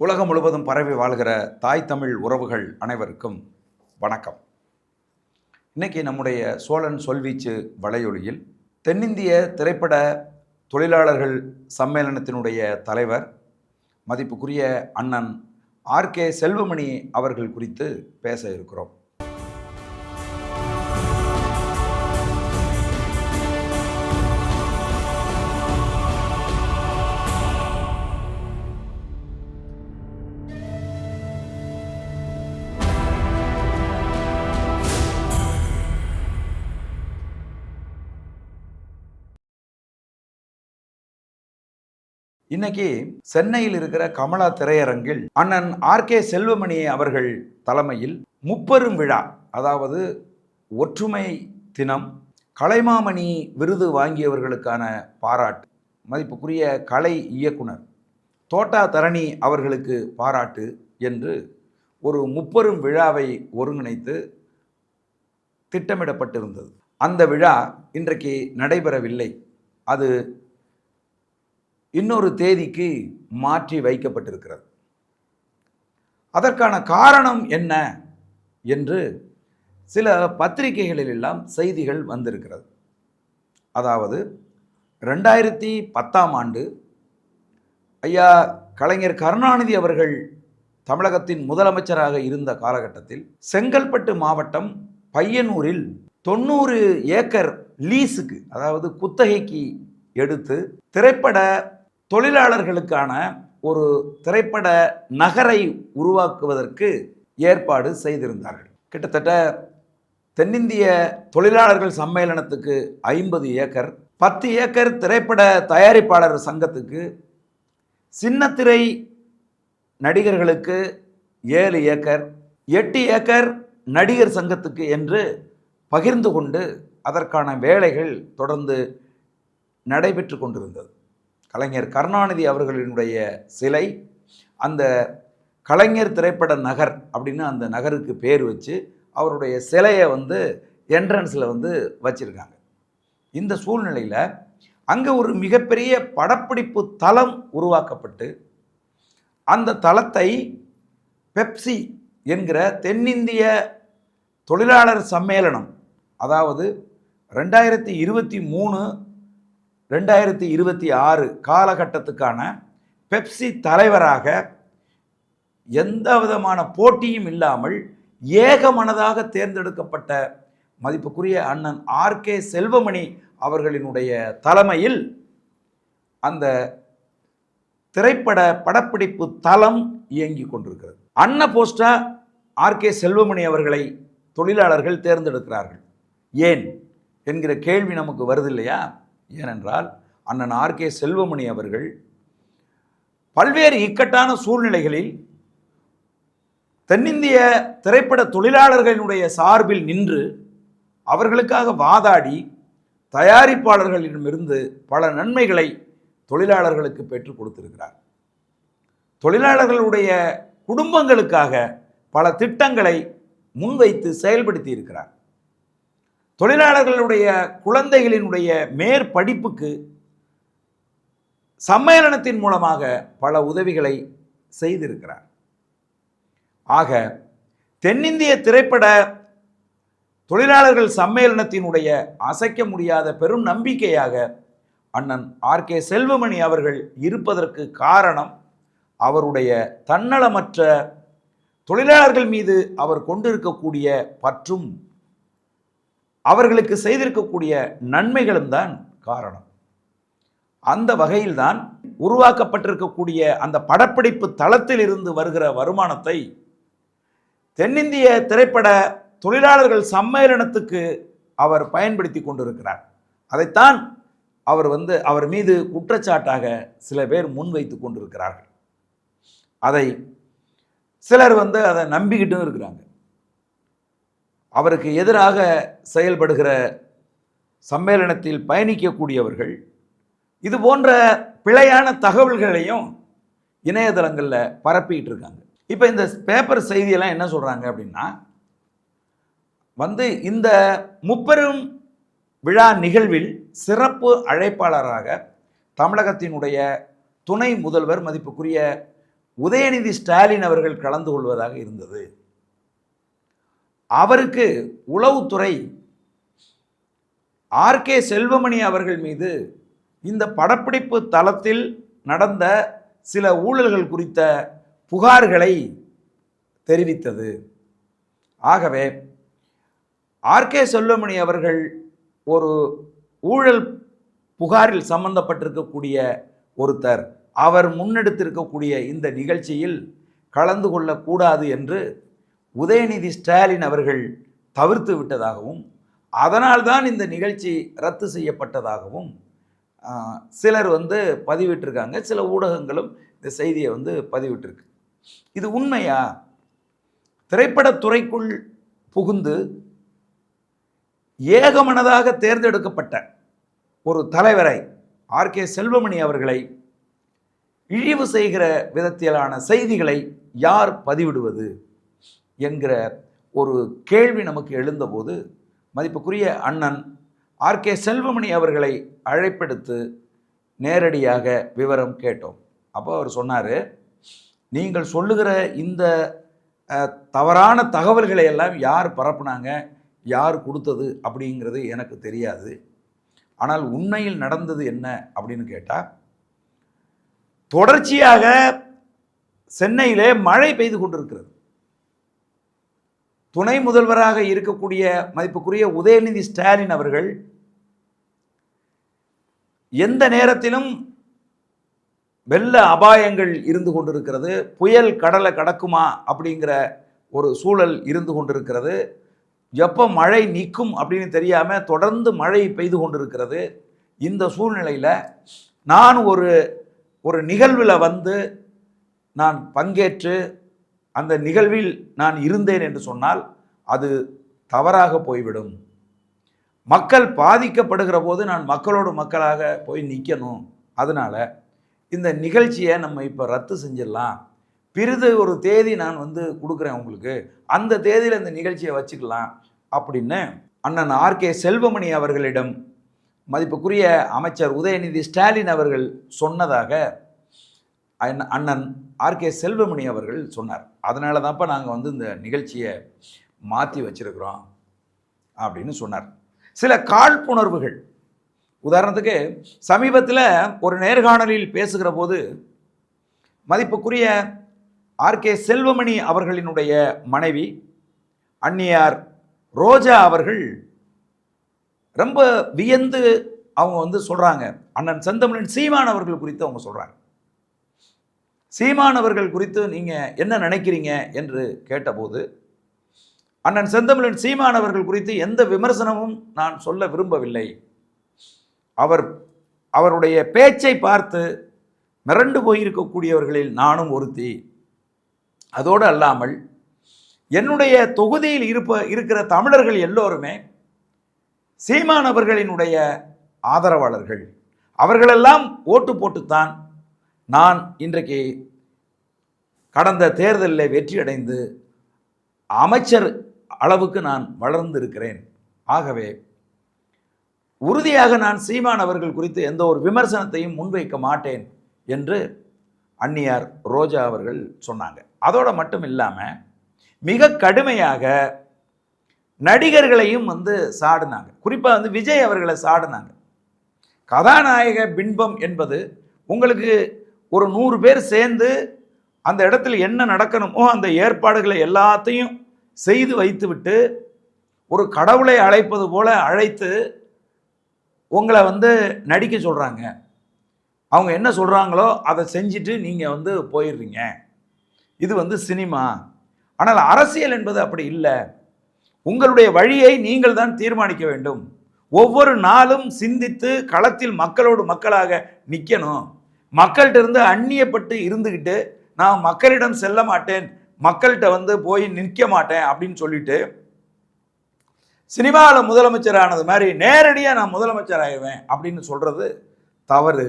உலகம் முழுவதும் பரவி வாழ்கிற தாய் தமிழ் உறவுகள் அனைவருக்கும் வணக்கம். இன்னைக்கு நம்முடைய சோழன் சொல்வீச்சு வலையொலியில் தென்னிந்திய திரைப்பட தொழிலாளர்கள் சம்மேளனத்தினுடைய தலைவர் மதிப்புக்குரிய அண்ணன் ஆர்.கே. செல்வமணி அவர்கள் குறித்து பேச இருக்கிறோம். இன்னைக்கு சென்னையில் இருக்கிற கமலா திரையரங்கில் அண்ணன் ஆர்.கே. செல்வமணி அவர்கள் தலைமையில் முப்பெரும் விழா, அதாவது ஒற்றுமை தினம், கலைமாமணி விருது வாங்கியவர்களுக்கான பாராட்டு, மதிப்புக்குரிய கலை இயக்குனர் தோட்டா தரணி அவர்களுக்கு பாராட்டு என்று ஒரு முப்பெரும் விழாவை ஒருங்கிணைத்து திட்டமிடப்பட்டிருந்தது. அந்த விழா இன்றைக்கு நடைபெறவில்லை. அது இன்னொரு தேதிக்கு மாற்றி வைக்கப்பட்டிருக்கிறது. அதற்கான காரணம் என்ன என்று சில பத்திரிகைகளிலெல்லாம் செய்திகள் வந்திருக்கிறது. அதாவது 2010ஆம் ஆண்டு ஐயா கலைஞர் கருணாநிதி அவர்கள் தமிழகத்தின் முதலமைச்சராக இருந்த காலகட்டத்தில் செங்கல்பட்டு மாவட்டம் பையனூரில் 90 ஏக்கர் லீஸுக்கு, அதாவது குத்தகைக்கு எடுத்து திரைப்பட தொழிலாளர்களுக்கான ஒரு திரைப்பட நகரை உருவாக்குவதற்கு ஏற்பாடு செய்திருந்தார்கள். கிட்டத்தட்ட தென்னிந்திய தொழிலாளர்கள் சம்மேளனத்துக்கு 50 ஏக்கர், 10 ஏக்கர் திரைப்பட தயாரிப்பாளர் சங்கத்துக்கு, சின்னத்திரை நடிகர்களுக்கு 7 ஏக்கர், 8 ஏக்கர் நடிகர் சங்கத்துக்கு என்று பகிர்ந்து கொண்டு அதற்கான வேலைகள் தொடர்ந்து நடைபெற்று கொண்டிருந்தது. கலைஞர் கருணாநிதி அவர்களினுடைய சிலை அந்த கலைஞர் திரைப்பட நகர் அப்படின்னு அந்த நகருக்கு பேர் வச்சு அவருடைய சிலையை என்ட்ரன்ஸில் வச்சுருக்காங்க. இந்த சூழ்நிலையில் அங்கே ஒரு மிகப்பெரிய படப்பிடிப்பு தளம் உருவாக்கப்பட்டு அந்த தளத்தை பெப்சி என்கிற தென்னிந்திய தொழிலாளர் சம்மேளனம், அதாவது 2023 2026 காலகட்டத்துக்கான பெப்சி தலைவராக எந்த விதமான போட்டியும் இல்லாமல் ஏகமனதாக தேர்ந்தெடுக்கப்பட்ட மதிப்புக்குரிய அண்ணன் ஆர்.கே. செல்வமணி அவர்களினுடைய தலைமையில் அந்த திரைப்பட படப்பிடிப்பு தளம் இயங்கி கொண்டிருக்கிறது. அன்ன போஸ்டா ஆர்.கே. செல்வமணி அவர்களை தொழிலாளர்கள் தேர்ந்தெடுக்கிறார்கள். ஏன் என்கிற கேள்வி நமக்கு வருது இல்லையா? ஏனென்றால் அண்ணன் ஆர்.கே. செல்வமணி அவர்கள் பல்வேறு இக்கட்டான சூழ்நிலைகளில் தென்னிந்திய திரைப்பட தொழிலாளர்களினுடைய சார்பில் நின்று அவர்களுக்காக வாதாடி தயாரிப்பாளர்களிடமிருந்து பல நன்மைகளை தொழிலாளர்களுக்கு பெற்றுக் கொடுத்திருக்கிறார். தொழிலாளர்களுடைய குடும்பங்களுக்காக பல திட்டங்களை முன்வைத்து செயல்படுத்தி இருக்கிறார். தொழிலாளர்களுடைய குழந்தைகளினுடைய மேற்படிப்புக்கு சம்மேளனத்தின் மூலமாக பல உதவிகளை செய்திருக்கிறார். ஆக தென்னிந்திய திரைப்பட தொழிலாளர்கள் சம்மேளனத்தினுடைய அசைக்க முடியாத பெரும் நம்பிக்கையாக அண்ணன் ஆர்.கே. செல்வமணி அவர்கள் இருப்பதற்கு காரணம் அவருடைய தன்னலமற்ற தொழிலாளர்கள் மீது அவர் கொண்டிருக்கக்கூடிய பற்றும் அவர்களுக்கு செய்திருக்கக்கூடிய நன்மைகளும் தான் காரணம். அந்த வகையில்தான் உருவாக்கப்பட்டிருக்கக்கூடிய அந்த படப்பிடிப்பு தளத்தில் இருந்து வருகிற வருமானத்தை தென்னிந்திய திரைப்பட தொழிலாளர்கள் சம்மேளனத்துக்கு அவர் பயன்படுத்தி கொண்டிருக்கிறார். அதைத்தான் அவர் மீது குற்றச்சாட்டாக சில பேர் முன்வைத்து கொண்டிருக்கிறார்கள். அதை சிலர் அதை நம்பிக்கிட்டும் இருக்கிறாங்க. அவருக்கு எதிராக செயல்படுகிற சம்மேளனத்தில் பயணிக்கக்கூடியவர்கள் இது போன்ற பிழையான தகவல்களையும் இணையதளங்களில் பரப்பிட்டு இருக்காங்க. இப்போ இந்த பேப்பர் செய்தியெல்லாம் என்ன சொல்கிறாங்க அப்படின்னா, இந்த முப்பெரும் விழா நிகழ்வில் சிறப்பு அழைப்பாளராக தமிழகத்தினுடைய துணை முதல்வர் மதிப்புக்குரிய உதயநிதி ஸ்டாலின் அவர்கள் கலந்து கொள்வதாக இருந்தது. அவருக்கு உளவுத்துறை ஆர்கே செல்வமணி அவர்கள் மீது இந்த படப்பிடிப்பு தளத்தில் நடந்த சில ஊழல்கள் குறித்த புகார்களை தெரிவித்தது. ஆகவே ஆர்கே செல்வமணி அவர்கள் ஒரு ஊழல் புகாரில் சம்பந்தப்பட்டிருக்கக்கூடிய ஒருத்தர், அவர் முன்னெடுத்திருக்கக்கூடிய இந்த நிகழ்ச்சியில் கலந்து கொள்ளக்கூடாது என்று உதயநிதி ஸ்டாலின் அவர்கள் தவிர்த்து விட்டதாகவும், அதனால்தான் இந்த நிகழ்ச்சி ரத்து செய்யப்பட்டதாகவும் சிலர் பதிவிட்டிருக்காங்க. சில ஊடகங்களும் இந்த செய்தியை பதிவிட்டிருக்கு. இது உண்மையா? திரைப்படத்துறைக்குள் புகுந்து ஏகமனதாக தேர்ந்தெடுக்கப்பட்ட ஒரு தலைவரை, ஆர்கே செல்வமணி அவர்களை இழிவு செய்கிற விதத்திலான செய்திகளை யார் பதிவிடுவது என்கிற ஒரு கேள்வி நமக்கு எழுந்தபோது மதிப்புக்குரிய அண்ணன் ஆர்கே செல்வமணி அவர்களை அழைப்பெடுத்து நேரடியாக விவரம் கேட்டோம். அப்போ அவர் சொன்னார், நீங்கள் சொல்லுகிற இந்த தவறான தகவல்களை எல்லாம் யார் பரப்புனாங்க, யார் கொடுத்தது அப்படிங்கிறது எனக்கு தெரியாது. ஆனால் உண்மையில் நடந்தது என்ன அப்படின்னு கேட்டால், தொடர்ச்சியாக சென்னையிலே மழை பெய்து கொண்டிருக்கிறது. துணை முதல்வராக இருக்கக்கூடிய மதிப்புக்குரிய உதயநிதி ஸ்டாலின் அவர்கள் எந்த நேரத்திலும் வெள்ள அபாயங்கள் இருந்து கொண்டிருக்கிறது, புயல் கடலை கடக்குமா அப்படிங்கிற ஒரு சூழல் இருந்து கொண்டிருக்கிறது, எப்போ மழை நிற்கும் அப்படின்னு தெரியாமல் தொடர்ந்து மழை பெய்து கொண்டிருக்கிறது. இந்த சூழ்நிலையில் நான் ஒரு நிகழ்வில் நான் பங்கேற்று அந்த நிகழ்வில் நான் இருந்தேன் என்று சொன்னால் அது தவறாக போய்விடும். மக்கள் பாதிக்கப்படுகிற போது நான் மக்களோடு மக்களாக போய் நிற்கணும். அதனால் இந்த நிகழ்ச்சியை நம்ம இப்போ ரத்து செஞ்சிடலாம். பிறிது ஒரு தேதி நான் கொடுக்குறேன் உங்களுக்கு, அந்த தேதியில் இந்த நிகழ்ச்சியை வச்சுக்கலாம் அப்படின்னு அண்ணன் ஆர்கே செல்வமணி அவர்களிடம் மதிப்புக்குரிய அமைச்சர் உதயநிதி ஸ்டாலின் அவர்கள் சொன்னதாக அண்ணன் ஆர்கே செல்வமணி அவர்கள் சொன்னார். அதனால தான்ப்பா நாங்கள் இந்த நிகழ்ச்சியை மாற்றி வச்சிருக்கிறோம் அப்படின்னு சொன்னார். சில காழ்ப்புணர்வுகள், உதாரணத்துக்கு சமீபத்தில் ஒரு நேர்காணலில் பேசுகிற போது மதிப்புக்குரிய ஆர்கே செல்வமணி அவர்களினுடைய மனைவி அன்னியார் ரோஜா அவர்கள் ரொம்ப வியந்து அவங்க சொல்கிறாங்க, அண்ணன் செந்தமிழன் சீமான் அவர்கள் குறித்து அவங்க சொல்கிறாங்க. சீமான் அவர்கள் குறித்து நீங்கள் என்ன நினைக்கிறீங்க என்று கேட்டபோது, அண்ணன் செந்தமிழன் சீமான் அவர்கள் குறித்து எந்த விமர்சனமும் நான் சொல்ல விரும்பவில்லை. அவருடைய பேச்சை பார்த்து மிரண்டு போயிருக்கக்கூடியவர்களில் நானும் ஒருத்தி. அதோடு அல்லாமல் என்னுடைய தொகுதியில் இருக்கிற தமிழர்கள் எல்லோருமே சீமான் அவர்களினுடைய ஆதரவாளர்கள். அவர்களெல்லாம் ஓட்டு போட்டுத்தான் நான் இன்றைக்கு கடந்த தேர்தலில் வெற்றி அடைந்து அமைச்சர் அளவுக்கு நான் வளர்ந்திருக்கிறேன். ஆகவே உறுதியாக நான் சீமான் அவர்கள் குறித்து எந்த ஒரு விமர்சனத்தையும் முன்வைக்க மாட்டேன் என்று அன்னியார் ரோஜா அவர்கள் சொன்னாங்க. அதோடு மட்டும் இல்லாமல் மிக கடுமையாக நடிகர்களையும் சாடினாங்க. குறிப்பாக விஜய் அவர்களை சாடினாங்க. கதாநாயக பின்பம் என்பது உங்களுக்கு ஒரு 100 பேர் சேர்ந்து அந்த இடத்துல என்ன நடக்கணுமோ அந்த ஏற்பாடுகளை எல்லாத்தையும் செய்து வைத்துவிட்டு ஒரு கடவுளை அழைப்பது போல அழைத்து உங்களை நடிக்க சொல்கிறாங்க. அவங்க என்ன சொல்கிறாங்களோ அதை செஞ்சுட்டு நீங்கள் போயிடுறீங்க. இது சினிமா. ஆனால் அரசியல் என்பது அப்படி இல்லை. உங்களுடைய வழியை நீங்கள் தான் தீர்மானிக்க வேண்டும். ஒவ்வொரு நாளும் சிந்தித்து களத்தில் மக்களோடு மக்களாக நிற்கணும். மக்கள்கிட்ட இருந்து அந்நியப்பட்டு இருந்துக்கிட்டு நான் மக்களிடம் செல்ல மாட்டேன், மக்கள்கிட்ட போய் நிற்க மாட்டேன் அப்படின்னு சொல்லிட்டு சினிமாவில் முதலமைச்சர் ஆனது மாதிரி நேரடியாக நான் முதலமைச்சர் ஆகிடுவேன் அப்படின்னு சொல்கிறது தவறு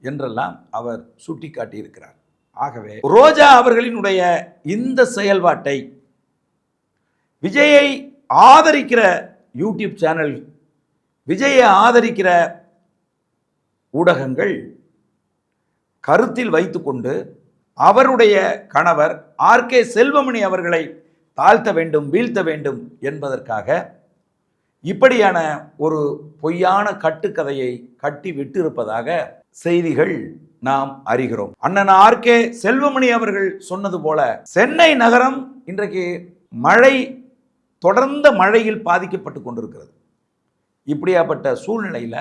என்றெல்லாம் அவர் சுட்டி காட்டியிருக்கிறார். ஆகவே ரோஜா அவர்களினுடைய இந்த செயல்பாட்டை விஜயை ஆதரிக்கிற யூடியூப் சேனல், விஜயை ஆதரிக்கிற ஊடகங்கள் கருத்தில் வைத்துக்கொண்டு அவருடைய கணவர் ஆர்கே செல்வமணி அவர்களை தாழ்த்த வேண்டும், வீழ்த்த வேண்டும் என்பதற்காக இப்படியான ஒரு பொய்யான கட்டுக்கதையை கட்டி விட்டிருப்பதாக செய்திகள் நாம் அறிகிறோம். அண்ணன் ஆர்கே செல்வமணி அவர்கள் சொன்னது போல சென்னை நகரம் இன்றைக்கு தொடர்ந்த மழையில் பாதிக்கப்பட்டு கொண்டிருக்கிறது. இப்படியாப்பட்ட சூழ்நிலையில்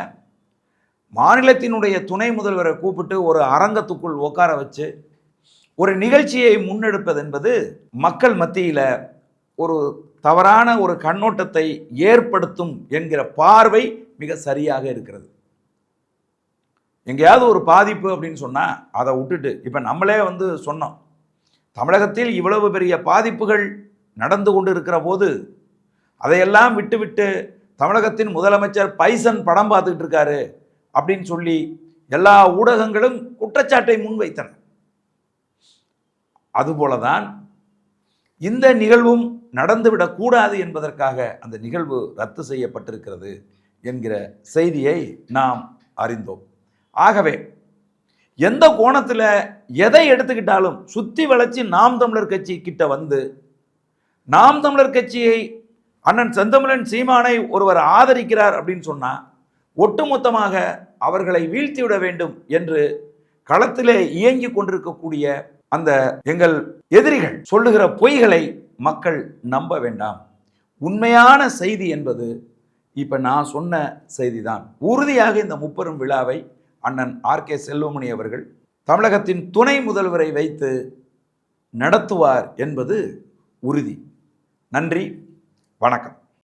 மாநிலத்தினுடைய துணை முதல்வரை கூப்பிட்டு ஒரு அரங்கத்துக்குள் உட்கார வச்சு ஒரு நிகழ்ச்சியை முன்னெடுப்பது என்பது மக்கள் மத்தியில் ஒரு தவறான ஒரு கண்ணோட்டத்தை ஏற்படுத்தும் என்கிற பார்வை மிக சரியாக இருக்கிறது. எங்கேயாவது ஒரு பாதிப்பு அப்படின்னு சொன்னால் அதை விட்டுட்டு இப்போ நம்மளே சொன்னோம், தமிழகத்தில் இவ்வளவு பெரிய பாதிப்புகள் நடந்து கொண்டு இருக்கிற போது அதையெல்லாம் விட்டுவிட்டு தமிழகத்தின் முதலமைச்சர் பைசன் படம் பார்த்துக்கிட்டு இருக்காரு அப்படின்னு சொல்லி எல்லா ஊடகங்களும் குற்றச்சாட்டை முன்வைத்தன. அதுபோலதான் இந்த நிகழ்வும் நடந்துவிடக்கூடாது என்பதற்காக அந்த நிகழ்வு ரத்து செய்யப்பட்டிருக்கிறது என்கிற செய்தியை நாம் அறிந்தோம். ஆகவே எந்த கோணத்தில் எதை எடுத்துக்கிட்டாலும் சுற்றி வளைச்சி நாம் தமிழர் கட்சி கிட்ட வந்து நாம் தமிழர் கட்சியை அண்ணன் செந்தமிழன் சீமானை ஒருவர் ஆதரிக்கிறார் அப்படின்னு சொன்னால் ஒட்டுமொத்தமாக அவர்களை வீழ்த்திவிட வேண்டும் என்று களத்திலே இயங்கி கொண்டிருக்கக்கூடிய அந்த எங்கள் எதிரிகள் சொல்லுகிற பொய்களை மக்கள் நம்ப வேண்டாம். உண்மையான செய்தி என்பது இப்ப நான் சொன்ன செய்திதான். உறுதியாக இந்த முப்பெரும் விழாவை அண்ணன் ஆர்கே செல்வமணி அவர்கள் தமிழகத்தின் துணை முதல்வரை வைத்து நடத்துவார் என்பது உறுதி. நன்றி, வணக்கம்.